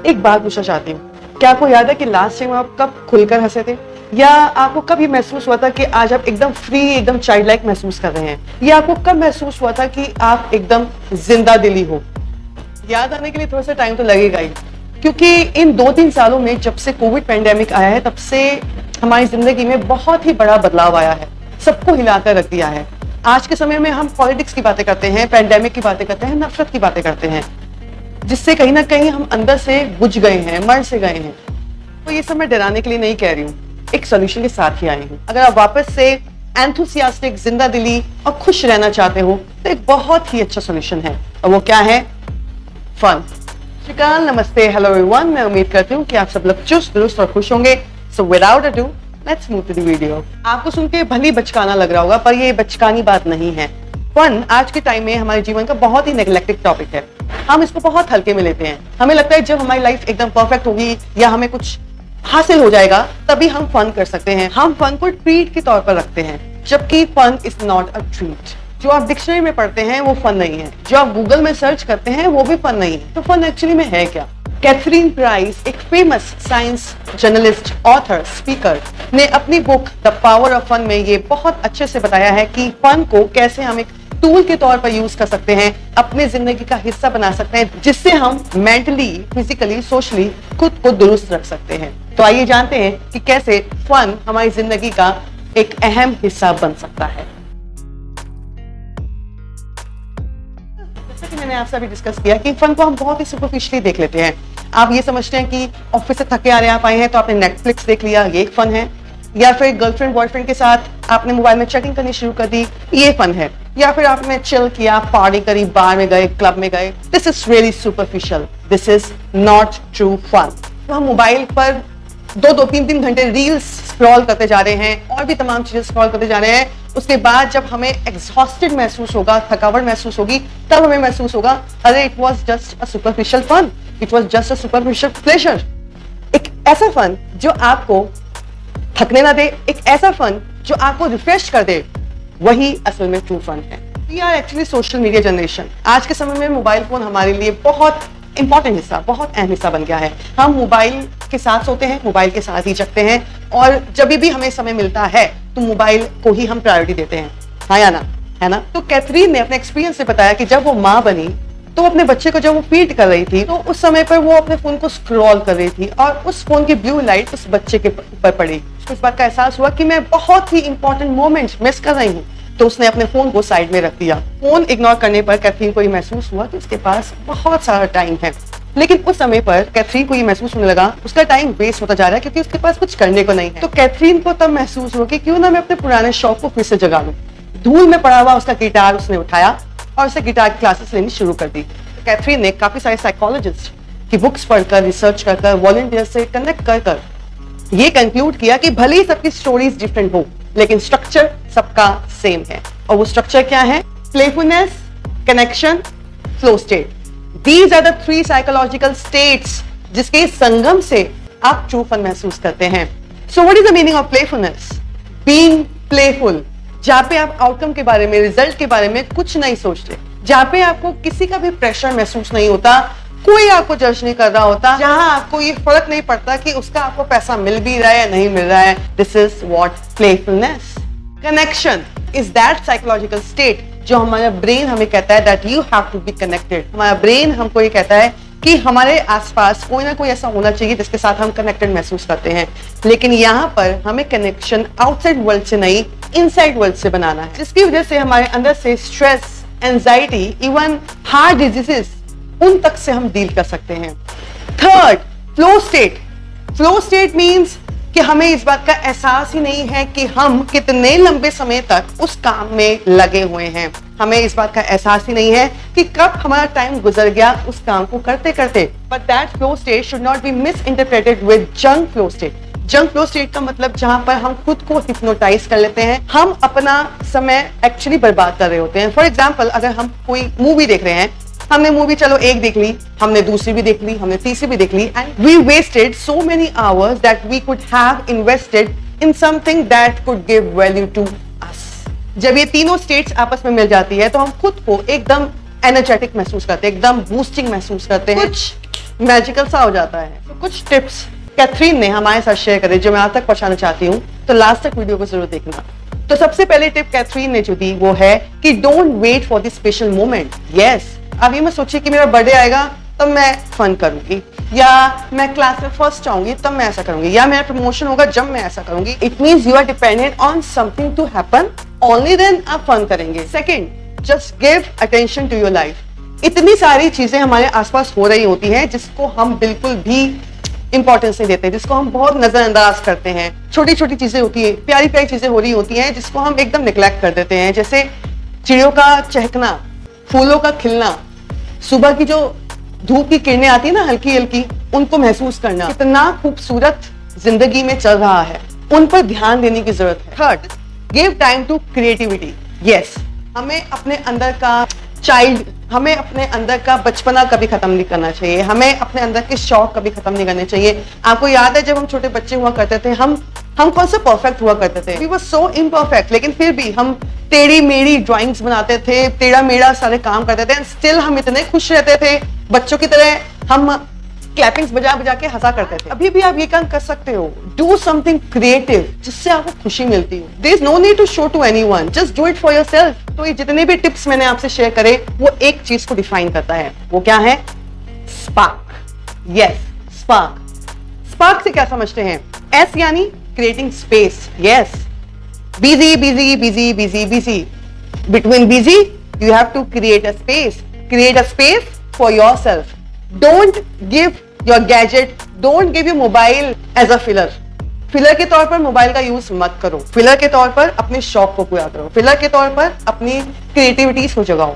एक बात पूछना चाहती हूँ, क्या आपको याद है कि लास्ट टाइम आप कब खुलकर हंसे थे? या आपको कब ये महसूस हुआ था कि आज आप एकदम फ्री, एकदम चाइल्ड लाइक महसूस कर रहे हैं? या आपको कब महसूस हुआ था कि आप एकदम जिंदा दिली हो? याद आने के लिए थोड़ा सा टाइम तो लगेगा ही, क्योंकि इन 2-3 सालों में जब से कोविड पैंडेमिक आया है तब से हमारी जिंदगी में बहुत ही बड़ा बदलाव आया है, सबको हिलाकर रख दिया है। आज के समय में हम पॉलिटिक्स की बातें करते हैं, पैंडेमिक की बातें करते हैं, नफरत की बातें करते हैं, जिससे कहीं ना कहीं हम अंदर से बुझ गए हैं, मर से गए हैं। तो ये सब मैं डराने के लिए नहीं कह रही हूँ, एक सोल्यूशन के साथ ही आई हूँ। अगर आप वापस से एंथुसियास्टिक, जिंदा दिली और खुश रहना चाहते हो तो एक बहुत ही अच्छा सोल्यूशन है, और वो क्या है? फन। श्रीकाल, नमस्ते, हेलो एवरीवन। मैं उम्मीद करती हूँ कि आप सब लोग चुस्त दुरुस्त और खुश होंगे। So without ado let's move to the video. आपको सुन के भली बचकाना लग रहा होगा, पर ये बचकानी बात नहीं है। फन आज के टाइम में हमारे जीवन का बहुत ही नेग्लेक्टेड टॉपिक है। हम इसको बहुत हल्के में लेते हैं। हमें लगता है जब हमारी लाइफ एकदम परफेक्ट होगी या हमें कुछ हासिल हो जाएगा तभी हम फन कर सकते हैं। हम फन को ट्रीट के तौर पर रखते हैं, जबकि fun is not a treat. जो आप डिक्शनरी में पढ़ते हैं वो फन नहीं है, जो आप गूगल में सर्च करते हैं वो भी फन नहीं है। तो फन एक्चुअली में है क्या? कैथरीन प्राइस, एक famous science journalist, author, speaker, ने अपनी book the power of fun में ये बहुत अच्छे से बताया है कि फन को कैसे हम एक टूल के तौर पर यूज कर सकते हैं, अपने जिंदगी का हिस्सा बना सकते हैं, जिससे हम मेंटली, फिजिकली, सोशली खुद को दुरुस्त रख सकते हैं। तो आइए जानते हैं कि कैसे फन हमारी जिंदगी का एक अहम हिस्सा बन सकता है। जैसा कि मैंने आपसे अभी डिस्कस किया कि फन को हम बहुत ही सुपरफिशियली देख लेते हैं। आप ये समझते हैं कि ऑफिस से थके आ रहे हैं, आप आए हैं तो आपने नेटफ्लिक्स देख लिया, ये एक फन है। या फिर गर्लफ्रेंड बॉयफ्रेंड के साथ आपने मोबाइल में चैटिंग करनी शुरू कर दी, ये फन है। या फिर आपने चिल किया, पार्टी करी, बार में गए, क्लब में गए, this is really superficial, this is not true fun. तो हम मोबाइल पर 2-2, 3-3 घंटे रील्स स्क्रॉल करते जा रहे हैं और भी तमाम चीजें स्क्रॉल करते जा रहे हैं। उसके बाद जब हमें एग्जॉस्टेड महसूस होगा, थकावट महसूस होगी, तब हमें महसूस होगा अरे it was just a superficial fun, it was just a superficial pleasure. एक ऐसा फन जो आपको थकने ना दे, एक ऐसा फन जो आपको रिफ्रेश कर दे, वही असल में ट्रू फन है। We are actually social media generation. आज के समय में मोबाइल फोन हमारे लिए बहुत इंपॉर्टेंट हिस्सा, बहुत अहम हिस्सा बन गया है। हम मोबाइल के साथ सोते हैं, मोबाइल के साथ ही जगते हैं, और जब भी हमें समय मिलता है तो मोबाइल को ही हम प्रायोरिटी देते हैं। हाँ या ना? है ना? तो कैथरीन ने अपने एक्सपीरियंस से बताया कि जब वो माँ बनी तो अपने बच्चे को जब वो फीड कर रही थी तो उस समय पर वो अपने फोन को स्क्रॉल कर रही थी और उस फोन की ब्लू लाइट उस बच्चे के ऊपर पड़ी। उसको इस बात का एहसास हुआ कि मैं बहुत ही इंपॉर्टेंट मोमेंट मिस कर रही हूँ, तो उसने अपने फोन को साइड में रख दिया। फोन इग्नोर करने पर कैथरीन को ये महसूस हुआ कि उसके पास बहुत सारा टाइम है, लेकिन उस समय पर कैथरीन को ये महसूस होने लगा उसका टाइम वेस्ट होता जा रहा है क्योंकि उसके पास कुछ करने को नहीं है। तो कैथरीन को तब महसूस हुआ कि क्यों ना मैं अपने पुराने शौक को फिर से जगा लूं। धूल में पड़ा हुआ उसका गिटार उसने उठाया और उसे गिटार की क्लासेस लेनी शुरू कर दी। कैथरीन ने काफी सारे साइकोलॉजिस्ट की बुक्स पढ़कर, रिसर्च कर, वॉलंटियर से कनेक्ट कर ये कंक्लूड किया कि भले ही सबकी स्टोरीज डिफरेंट हो, लेकिन स्ट्रक्चर सबका सेम है। और वो स्ट्रक्चर क्या है? Playfulness, connection, flow state. These are the 3 psychological states जिसके संगम से आप ट्रू फन महसूस करते हैं। So what is the meaning of playfulness? Being playful, जहाँ पे आप आउटकम के बारे में, रिजल्ट के बारे में कुछ नहीं सोचते, जहाँ पे आपको किसी का भी प्रेशर महसूस नहीं होता, कोई आपको जज नहीं कर रहा होता, जहाँ आपको ये फर्क नहीं पड़ता कि उसका आपको पैसा मिल भी रहा है या नहीं मिल रहा है। This is what playfulness. Connection is that psychological state जो हमारा ब्रेन हमें कहता है that you have to be connected। हमारा ब्रेन हमको ये कहता है कि हमारे आसपास कोई ना कोई ऐसा होना चाहिए जिसके साथ हम कनेक्टेड महसूस करते हैं। लेकिन यहाँ पर हमें कनेक्शन आउटसाइड वर्ल्ड से नहीं, इनसाइड वर्ल्ड से बनाना है, जिसकी वजह से हमारे अंदर से stress, anxiety, even heart diseases, उन तक से हम डील कर सकते हैं। Third, flow state. Flow state means कि हमें इस बात का एहसास ही नहीं है कि हम कितने लंबे समय तक उस काम में लगे हुए हैं। हमें इस बात का एहसास ही नहीं है कि कब हमारा टाइम गुजर गया उस काम को करते करते। But that flow state should not be miss interpreted with junk flow state. Junk flow state का मतलब जहां पर हम खुद को हिप्नोटाइज कर लेते हैं, हम अपना समय एक्चुअली बर्बाद कर रहे होते हैं। फॉर एग्जाम्पल, अगर हम कोई मूवी देख रहे हैं, हमने मूवी चलो एक देख ली, हमने दूसरी भी देख ली, हमने तीसरी भी देख ली, and we wasted so many hours that we could have invested in something that could give value to us. जब ये तीनों स्टेट्स आपस में मिल जाती है तो हम खुद को एकदम एनर्जेटिक महसूस करते हैं, एकदम बूस्टिंग महसूस करते हैं, कुछ मैजिकल सा हो जाता है। तो कुछ टिप्स कैथरीन ने हमारे साथ शेयर करे जो मैं आप तक पहुंचाना चाहती हूँ, तो लास्ट तक वीडियो को जरूर देखना। तो सबसे पहले टिप कैथरीन ने जो दी वो है कि don't wait for the special moment. Yes, अब ये मत सोचिए कि मेरा बर्थडे आएगा तब मैं फन करूंगी, या मैं क्लास में फर्स्ट आऊंगी तब मैं ऐसा करूंगी, या मेरा प्रमोशन होगा जब मैं ऐसा करूंगी। It means you are dependent on something to happen, only then आप फन करेंगे। Second, just give attention to your life. इतनी सारी चीजें हमारे आसपास हो रही होती हैं जिसको हम बिल्कुल भी इंपॉर्टेंस नहीं देते, जिसको हम बहुत नजरअंदाज करते हैं। छोटी छोटी चीजें होती है, प्यारी प्यारी चीजें हो रही होती हैं जिसको हम एकदम निग्लेक्ट कर देते हैं, जैसे चिड़ियों का चहकना, फूलों का खिलना, सुबह की जो धूप की किरणें आती है ना हल्की हल्की, उनको महसूस करना। कितना खूबसूरत जिंदगी में चल रहा है, उन पर ध्यान देने की जरूरत है। Third, give time to creativity. Yes, हमें अपने अंदर का हमें अपने अंदर का बचपना कभी खत्म नहीं करना चाहिए, हमें अपने अंदर के शौक कभी खत्म नहीं करने चाहिए। आपको याद है जब हम छोटे बच्चे हुआ करते थे, हम कौन सा परफेक्ट हुआ करते थे, वी वर सो इम्परफेक्ट, लेकिन फिर भी हम टेढ़ी मेढ़ी ड्राइंग्स बनाते थे, टेढ़ा मेढ़ा सारे काम करते थे, एंड स्टिल हम इतने खुश रहते थे बच्चों की तरह। हम क्लैपिंग्स बजा बजा के हंसा करते थे। अभी भी आप ये काम कर सकते हो, डू समथिंग क्रिएटिव जिससे आपको खुशी मिलती हो। There is no need to show to anyone, just do it for yourself. तो ये जितने भी टिप्स मैंने आपसे शेयर करे वो एक चीज को डिफाइन करता है, वो क्या है? स्पार्क। Yes, spark. स्पार्क से क्या समझते हैं? एस यानी creating space. Yes, busy busy busy busy busy, between busy you have to create a space, create a space for yourself. Don't give your gadget, don't give your mobile as a filler. Filler के तौर पर mobile का use मत करो, filler के तौर पर अपने शौक को पूरा करो, फिलर के तौर पर अपनी क्रिएटिविटीज को जगाओ।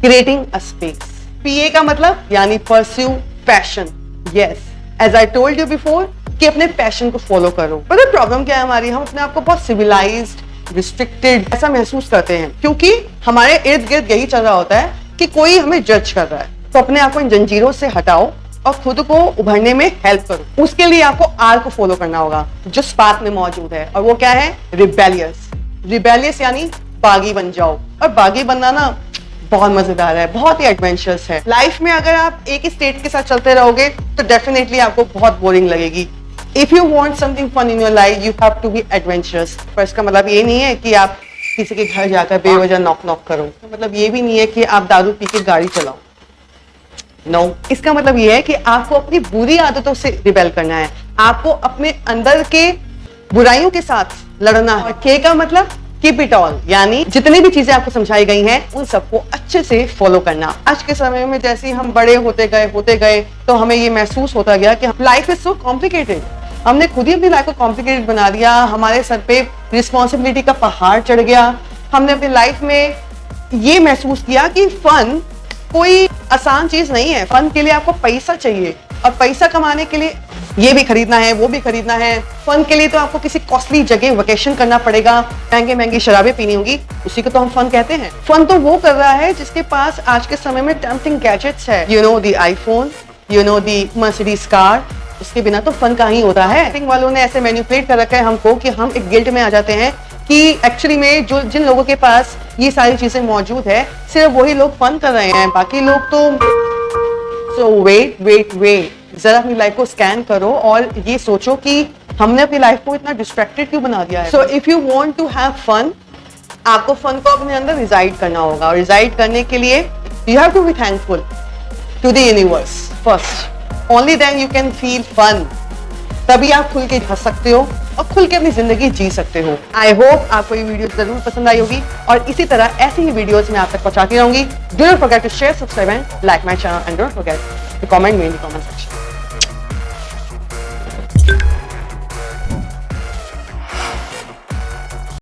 Creating a space. पीए का मतलब यानी pursue passion. Yes, as I told you before कि अपने पैशन को फॉलो करो। पर प्रॉब्लम क्या है हमारी, हम अपने आप को बहुत सिविलाइज्ड, रिस्ट्रिक्टेड ऐसा महसूस करते हैं, क्योंकि हमारे इर्द गिर्द यही चल रहा होता है कि कोई हमें जज कर रहा है। तो अपने आप को इन जंजीरों से हटाओ और खुद को उभरने में हेल्प करो। उसके लिए आपको आर को फॉलो करना होगा जो स्पार्क में मौजूद है, और वो क्या है? रिबेलियस। रिबेलियस यानी बागी बन जाओ, और बागी बनना ना बहुत मजेदार है, बहुत ही एडवेंचरस है। लाइफ में अगर आप एक ही स्टेट के साथ चलते रहोगे तो डेफिनेटली आपको बहुत बोरिंग लगेगी। If you want something fun in your life you have to be adventurous. पर इसका मतलब ये नहीं है कि आप किसी के घर जाकर बेवजह नॉक नॉक करो, मतलब ये भी नहीं है कि आप दारू पी के गाड़ी चलाओ। नो, इसका मतलब यह है कि आपको अपनी बुरी आदतों से रिबेल करना है, आपको अपने अंदर के बुराइयों के साथ लड़ना है। के का मतलब कीप इट ऑल, यानी जितनी भी चीजें आपको समझाई गई हैं उन सबको अच्छे से फॉलो करना। आज के समय में जैसे हम बड़े होते गए तो हमें ये महसूस होता गया कि लाइफ इज सो कॉम्प्लिकेटेड। हमने खुद ही अपनी लाइफ को कॉम्प्लिकेटेड बना दिया, हमारे सर पे रिस्पॉन्सिबिलिटी का पहाड़ चढ़ गया। हमने अपनी लाइफ में ये महसूस किया कि फन कोई आसान चीज नहीं है। फन के लिए आपको पैसा चाहिए, और पैसा कमाने के लिए ये भी खरीदना है, वो भी खरीदना है। फन के लिए तो आपको किसी कॉस्टली जगह वेकेशन करना पड़ेगा, महंगे महंगी शराबें पीनी होगी, उसी को तो हम फन कहते हैं। फन तो वो कर रहा है जिसके पास आज के समय में टेम्पटिंग गैजेट्स है, you know the iPhone, you know the Mercedes car. उसके बिना तो फन का ही होता है। टिंग वालों ने ऐसे मैनिपुलेट कर रखा है हमको कि हम एक गिल्ट में आ जाते हैं कि एक्चुअली में जिन लोगों के पास ये सारी चीजें मौजूद है सिर्फ वही लोग फन कर रहे हैं, बाकी लोग तो। सो वेट, जरा अपनी लाइफ को स्कैन करो और ये सोचो कि हमने अपनी लाइफ को इतना डिस्ट्रैक्टेड क्यों बना दिया है। So if you want to have fun, आपको फन को अपने अंदर रिजाइड करना होगा, और रिजाइड करने के लिए you have to be thankful to the universe first, only then you can feel fun. तभी आप खुल के हंस सकते हो और खुल के अपनी जिंदगी जी सकते हो। आई होप आपको ये वीडियो जरूर पसंद आई होगी, और इसी तरह ऐसी ही वीडियोस मैं आप तक पहुंचाती रहूंगी। Do not forget to share, subscribe and like my channel, and don't forget to comment me in the comment section.